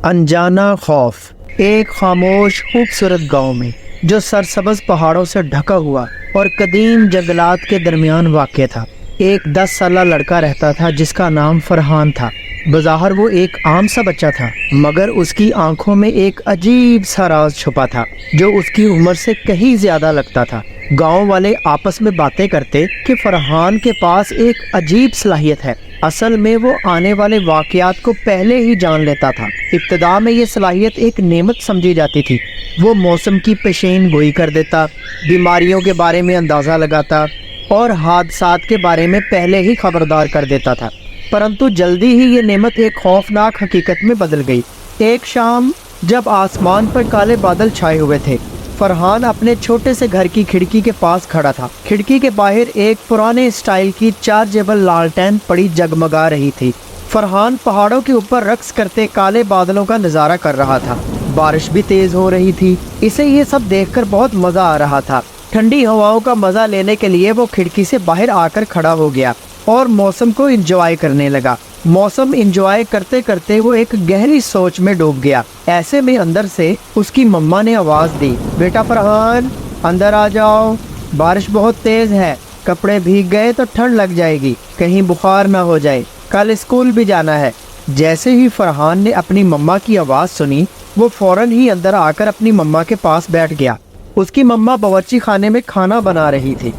انجانا خوف ایک خاموش خوبصورت گاؤں میں جو سرسبز پہاڑوں سے ڈھکا ہوا اور قدیم جنگلات کے درمیان واقع تھا، ایک 10 سالہ لڑکا رہتا تھا جس کا نام فرحان تھا۔ بظاہر وہ ایک عام سا بچہ تھا، مگر اس کی آنکھوں میں ایک عجیب سا راز چھپا تھا جو اس کی عمر سے کہیں زیادہ لگتا تھا۔ گاؤں والے آپس میں باتیں کرتے کہ فرحان کے پاس ایک عجیب صلاحیت ہے۔ اصل میں وہ آنے والے واقعات کو پہلے ہی جان لیتا تھا۔ ابتدا میں یہ صلاحیت ایک نعمت سمجھی جاتی تھی۔ وہ موسم کی پیشین گوئی کر دیتا، بیماریوں کے بارے میں اندازہ لگاتا اور حادثات کے بارے میں پہلے ہی خبردار کر دیتا تھا۔ پرنتو جلدی ہی یہ نعمت ایک خوفناک حقیقت میں بدل گئی۔ ایک شام جب آسمان پر کالے بادل چھائے ہوئے تھے، فرحان اپنے چھوٹے سے گھر کی کھڑکی کے پاس کھڑا تھا۔ کھڑکی کے باہر ایک پرانے اسٹائل کی چارجیبل لالٹین پڑی جگمگا رہی تھی۔ فرحان پہاڑوں کے اوپر رقص کرتے کالے بادلوں کا نظارہ کر رہا تھا۔ بارش بھی تیز ہو رہی تھی۔ اسے یہ سب دیکھ کر بہت مزہ آ رہا تھا۔ ٹھنڈی ہواؤں کا مزہ لینے کے لیے وہ کھڑکی سے باہر آ کر کھڑا ہو گیا اور موسم کو انجوائے کرنے لگا۔ موسم انجوائے کرتے کرتے وہ ایک گہری سوچ میں ڈوب گیا۔ ایسے میں اندر سے اس کی مما نے آواز دی، بیٹا فرحان اندر آ جاؤ، بارش بہت تیز ہے، کپڑے بھیگ گئے تو ٹھنڈ لگ جائے گی، کہیں بخار نہ ہو جائے، کل اسکول بھی جانا ہے۔ جیسے ہی فرحان نے اپنی مما کی آواز سنی، وہ فوراً ہی اندر آ کر اپنی مما کے پاس بیٹھ گیا۔ اس کی مما باورچی خانے میں کھانا بنا رہی تھی۔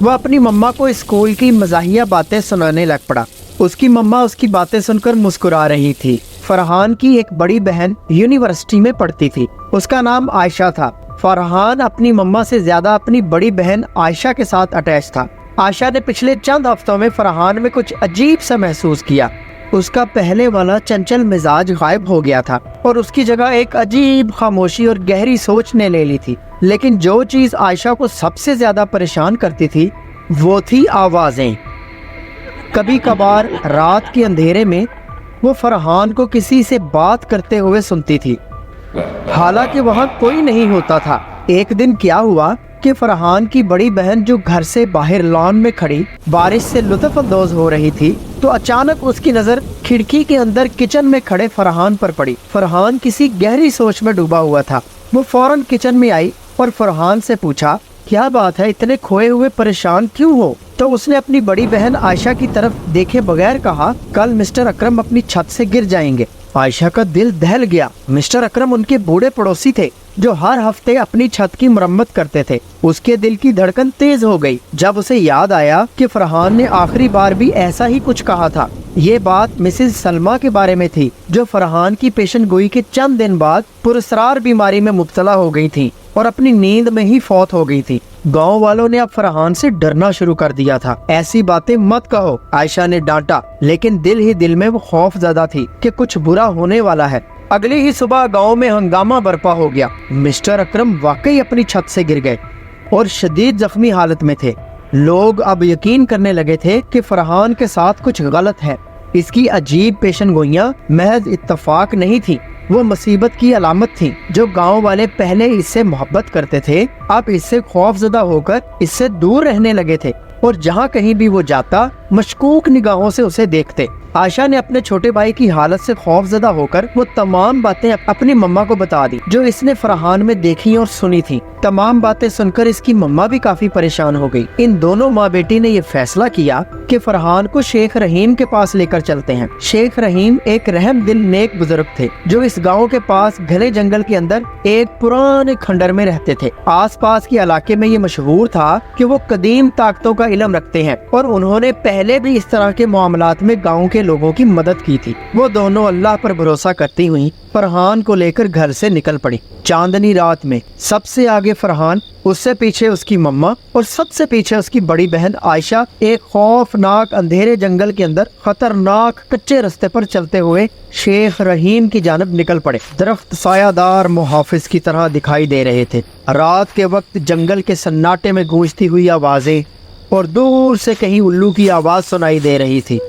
وہ اپنی مما کو اسکول کی مزاحیہ باتیں سنانے لگ پڑا۔ اس کی مما اس کی باتیں سن کر مسکرا رہی تھی۔ فرحان کی ایک بڑی بہن یونیورسٹی میں پڑھتی تھی، اس کا نام عائشہ تھا۔ فرحان اپنی مما سے زیادہ اپنی بڑی بہن عائشہ کے ساتھ اٹیچ تھا۔ عائشہ نے پچھلے چند ہفتوں میں فرحان میں کچھ عجیب سا محسوس کیا۔ اس کا پہلے والا چنچل مزاج غائب ہو گیا تھا اور اس کی جگہ ایک عجیب خاموشی اور گہری سوچ نے لے لی تھی۔ لیکن جو چیز عائشہ کو سب سے زیادہ پریشان کرتی تھی وہ تھی آوازیں۔ کبھی کبھار رات کے اندھیرے میں وہ فرحان کو کسی سے بات کرتے ہوئے سنتی تھی، حالانکہ وہاں کوئی نہیں ہوتا تھا۔ ایک دن کیا ہوا کہ فرحان کی بڑی بہن جو گھر سے باہر لان میں کھڑی بارش سے لطف اندوز ہو رہی تھی، تو اچانک اس کی نظر کھڑکی کے اندر کچن میں کھڑے فرحان پر پڑی۔ فرحان کسی گہری سوچ میں ڈوبا ہوا تھا۔ وہ فوراً کچن میں آئی اور فرحان سے پوچھا، کیا بات ہے، اتنے کھوئے ہوئے پریشان کیوں ہو؟ تو اس نے اپنی بڑی بہن عائشہ کی طرف دیکھے بغیر کہا، کل مسٹر اکرم اپنی چھت سے گر جائیں گے۔ عائشہ کا دل دہل گیا۔ مسٹر اکرم ان کے بوڑھے پڑوسی تھے جو ہر ہفتے اپنی چھت کی مرمت کرتے تھے۔ اس کے دل کی دھڑکن تیز ہو گئی جب اسے یاد آیا کہ فرحان نے آخری بار بھی ایسا ہی کچھ کہا تھا۔ یہ بات مسز سلمہ کے بارے میں تھی جو فرحان کی پیشن گوئی کے چند دن بعد پراسرار بیماری میں مبتلا ہو گئی تھی اور اپنی نیند میں ہی فوت ہو گئی تھی۔ گاؤں والوں نے اب فرحان سے ڈرنا شروع کر دیا تھا۔ ایسی باتیں مت کہو، عائشہ نے ڈانٹا، لیکن دل ہی دل میں وہ خوف زدہ تھی کہ کچھ برا ہونے والا ہے۔ اگلی ہی صبح گاؤں میں ہنگامہ برپا ہو گیا۔ مسٹر اکرم واقعی اپنی چھت سے گر گئے اور شدید زخمی حالت میں تھے۔ لوگ اب یقین کرنے لگے تھے کہ فرحان کے ساتھ کچھ غلط ہے۔ اس کی عجیب پیشن گوئیاں محض اتفاق نہیں تھی، وہ مصیبت کی علامت تھی۔ جو گاؤں والے پہلے اس سے محبت کرتے تھے اب اس سے خوف زدہ ہو کر اس سے دور رہنے لگے تھے اور جہاں کہیں بھی وہ جاتا مشکوک نگاہوں سے اسے دیکھتے۔ عائشہ نے اپنے چھوٹے بھائی کی حالت سے خوف زدہ ہو کر وہ تمام باتیں اپنی مما کو بتا دی جو اس نے فرحان میں دیکھی اور سنی تھی۔ تمام باتیں سن کر اس کی مما بھی کافی پریشان ہو گئی۔ ان دونوں ماں بیٹی نے یہ فیصلہ کیا کہ فرحان کو شیخ رحیم کے پاس لے کر چلتے ہیں۔ شیخ رحیم ایک رحم دل نیک بزرگ تھے جو اس گاؤں کے پاس گھنے جنگل کے اندر ایک پرانے کھنڈر میں رہتے تھے۔ آس پاس کے علاقے میں یہ مشہور تھا کہ وہ قدیم طاقتوں کا علم رکھتے ہیں اور انہوں نے پہلے بھی اس طرح کے معاملات میں گاؤں کے لوگوں کی مدد کی تھی۔ وہ دونوں اللہ پر بھروسہ کرتی ہوئی فرحان کو لے کر گھر سے نکل پڑی۔ چاندنی رات میں سب سے آگے فرحان، اس سے پیچھے اس کی مما اور سب سے پیچھے اس کی بڑی بہن عائشہ ایک خوفناک اندھیرے جنگل کے اندر خطرناک کچے رستے پر چلتے ہوئے شیخ رحیم کی جانب نکل پڑے۔ درخت سایہ دار محافظ کی طرح دکھائی دے رہے تھے۔ رات کے وقت جنگل کے سناٹے میں گونجتی ہوئی آوازیں اور دور سے کہیں الو کی آواز سنائی دے رہی تھی۔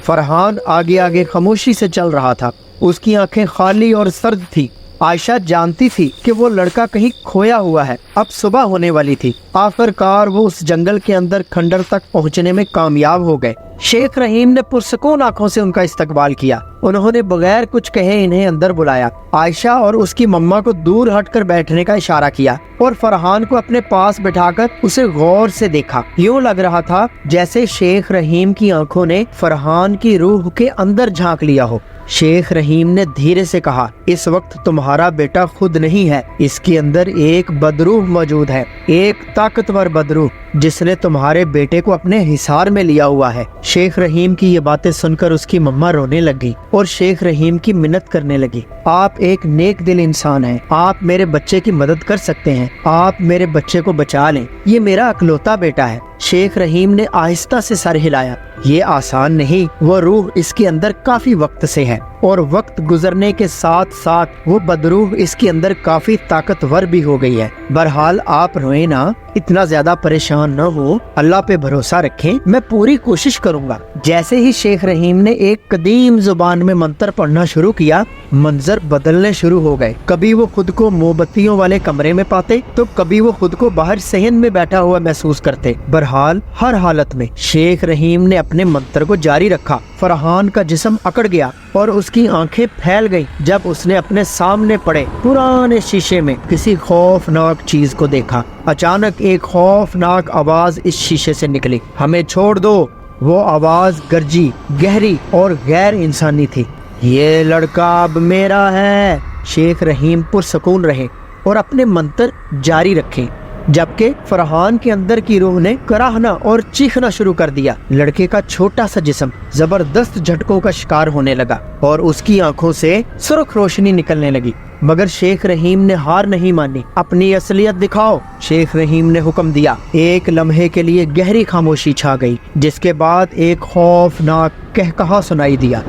فرحان آگے آگے خاموشی سے چل رہا تھا۔ اس کی آنکھیں خالی اور سرد تھی۔ عائشہ جانتی تھی کہ وہ لڑکا کہیں کھویا ہوا ہے، اب صبح ہونے والی تھی۔ آخرکار وہ اس جنگل کے اندر کھنڈر تک پہنچنے میں کامیاب ہو گئے۔ شیخ رحیم نے پرسکون آنکھوں سے ان کا استقبال کیا۔ انہوں نے بغیر کچھ کہے انہیں اندر بلایا۔ عائشہ اور اس کی مما کو دور ہٹ کر بیٹھنے کا اشارہ کیا اور فرحان کو اپنے پاس بٹھا کر اسے غور سے دیکھا۔ یوں لگ رہا تھا جیسے شیخ رحیم کی آنکھوں نے فرحان کی روح کے اندر جھانک لیا ہو۔ شیخ رحیم نے دھیرے سے کہا، اس وقت تمہارا بیٹا خود نہیں ہے، اس کے اندر ایک بدروح موجود ہے، ایک طاقتور بدروح جس نے تمہارے بیٹے کو اپنے حصار میں لیا ہوا ہے۔ شیخ رحیم کی یہ باتیں سن کر اس کی مما رونے لگی اور شیخ رحیم کی منت کرنے لگی، آپ ایک نیک دل انسان ہیں، آپ میرے بچے کی مدد کر سکتے ہیں، آپ میرے بچے کو بچا لیں، یہ میرا اکلوتا بیٹا ہے۔ شیخ رحیم نے آہستہ سے سر ہلایا، یہ آسان نہیں، وہ روح اس کے اندر کافی وقت سے ہے اور وقت گزرنے کے ساتھ ساتھ وہ بدروح اس کے اندر کافی طاقتور بھی ہو گئی ہے۔ بہرحال آپ روئیں نہ، اتنا زیادہ پریشان نہ ہو، اللہ پہ بھروسہ رکھیں، میں پوری کوشش کروں گا۔ جیسے ہی شیخ رحیم نے ایک قدیم زبان میں منتر پڑھنا شروع کیا، منظر بدلنے شروع ہو گئے۔ کبھی وہ خود کو موم بتیوں والے کمرے میں پاتے تو کبھی وہ خود کو باہر صحن میں بیٹھا ہوا محسوس کرتے۔ بہرحال ہر حالت میں شیخ رحیم نے اپنے منتر کو جاری رکھا۔ فرحان کا جسم اکڑ گیا اور اس کی آنکھیں پھیل گئیں جب اس نے اپنے سامنے پڑے پرانے شیشے میں کسی خوفناک چیز کو دیکھا۔ اچانک ایک خوفناک آواز اس شیشے سے نکلی، ہمیں چھوڑ دو۔ وہ آواز گرجی، گہری اور غیر انسانی تھی، یہ لڑکا اب میرا ہے۔ شیخ رحیم پرسکون رہے اور اپنے منتر جاری رکھے، جبکہ فرحان کے اندر کی روح نے کراہنا اور چیخنا شروع کر دیا۔ لڑکے کا چھوٹا سا جسم زبردست جھٹکوں کا شکار ہونے لگا اور اس کی آنکھوں سے سرخ روشنی نکلنے لگی، مگر شیخ رحیم نے ہار نہیں مانی۔ اپنی اصلیت دکھاؤ، شیخ رحیم نے حکم دیا۔ ایک لمحے کے لیے گہری خاموشی چھا گئی، جس کے بعد ایک خوفناک قہقہا سنائی دیا۔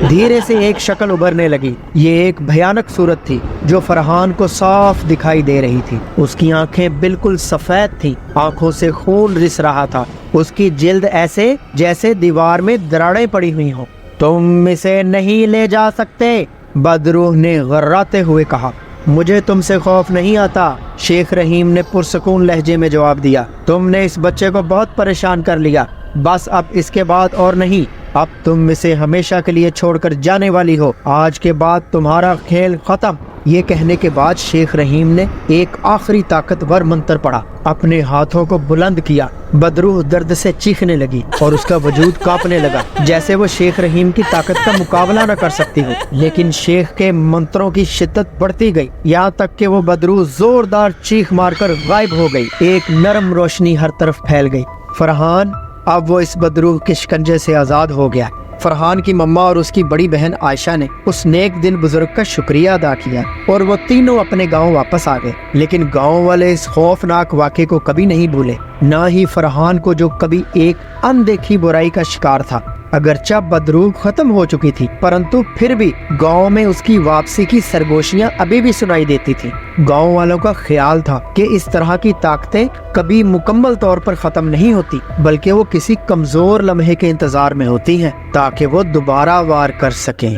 دھیرے سے ایک شکل ابھرنے لگی، یہ ایک بھیانک صورت تھی جو فرحان کو صاف دکھائی دے رہی تھی۔ اس کی آنکھیں بالکل سفید تھیں، آنکھوں سے خون رس رہا تھا، اس کی جلد ایسے جیسے دیوار میں دراڑیں پڑی ہوئی ہوں۔ تم اسے نہیں لے جا سکتے، بدروح نے غراتے ہوئے کہا۔ مجھے تم سے خوف نہیں آتا، شیخ رحیم نے پرسکون لہجے میں جواب دیا۔ تم نے اس بچے کو بہت پریشان کر لیا، بس اب اس کے بعد اور نہیں، اب تم اسے ہمیشہ کے لیے چھوڑ کر جانے والی ہو، آج کے بعد تمہارا کھیل ختم۔ یہ کہنے کے بعد شیخ رحیم نے ایک آخری طاقتور منتر پڑھا، اپنے ہاتھوں کو بلند کیا۔ بدروح درد سے چیخنے لگی اور اس کا وجود کانپنے لگا، جیسے وہ شیخ رحیم کی طاقت کا مقابلہ نہ کر سکتی ہو۔ لیکن شیخ کے منتروں کی شدت بڑھتی گئی، یہاں تک کہ وہ بدروح زوردار چیخ مار کر غائب ہو گئی۔ ایک نرم روشنی ہر طرف پھیل گئی۔ فرحان اب وہ اس بدروح کے شکنجے سے آزاد ہو گیا۔ فرحان کی مما اور اس کی بڑی بہن عائشہ نے اس نیک دل بزرگ کا شکریہ ادا کیا اور وہ تینوں اپنے گاؤں واپس آ گئے۔ لیکن گاؤں والے اس خوفناک واقعے کو کبھی نہیں بھولے، نہ ہی فرحان کو جو کبھی ایک اندیکھی برائی کا شکار تھا۔ اگرچہ بدروح ختم ہو چکی تھی، پرنتو پھر بھی گاؤں میں اس کی واپسی کی سرگوشیاں ابھی بھی سنائی دیتی تھی۔ گاؤں والوں کا خیال تھا کہ اس طرح کی طاقتیں کبھی مکمل طور پر ختم نہیں ہوتی، بلکہ وہ کسی کمزور لمحے کے انتظار میں ہوتی ہیں تاکہ وہ دوبارہ وار کر سکیں۔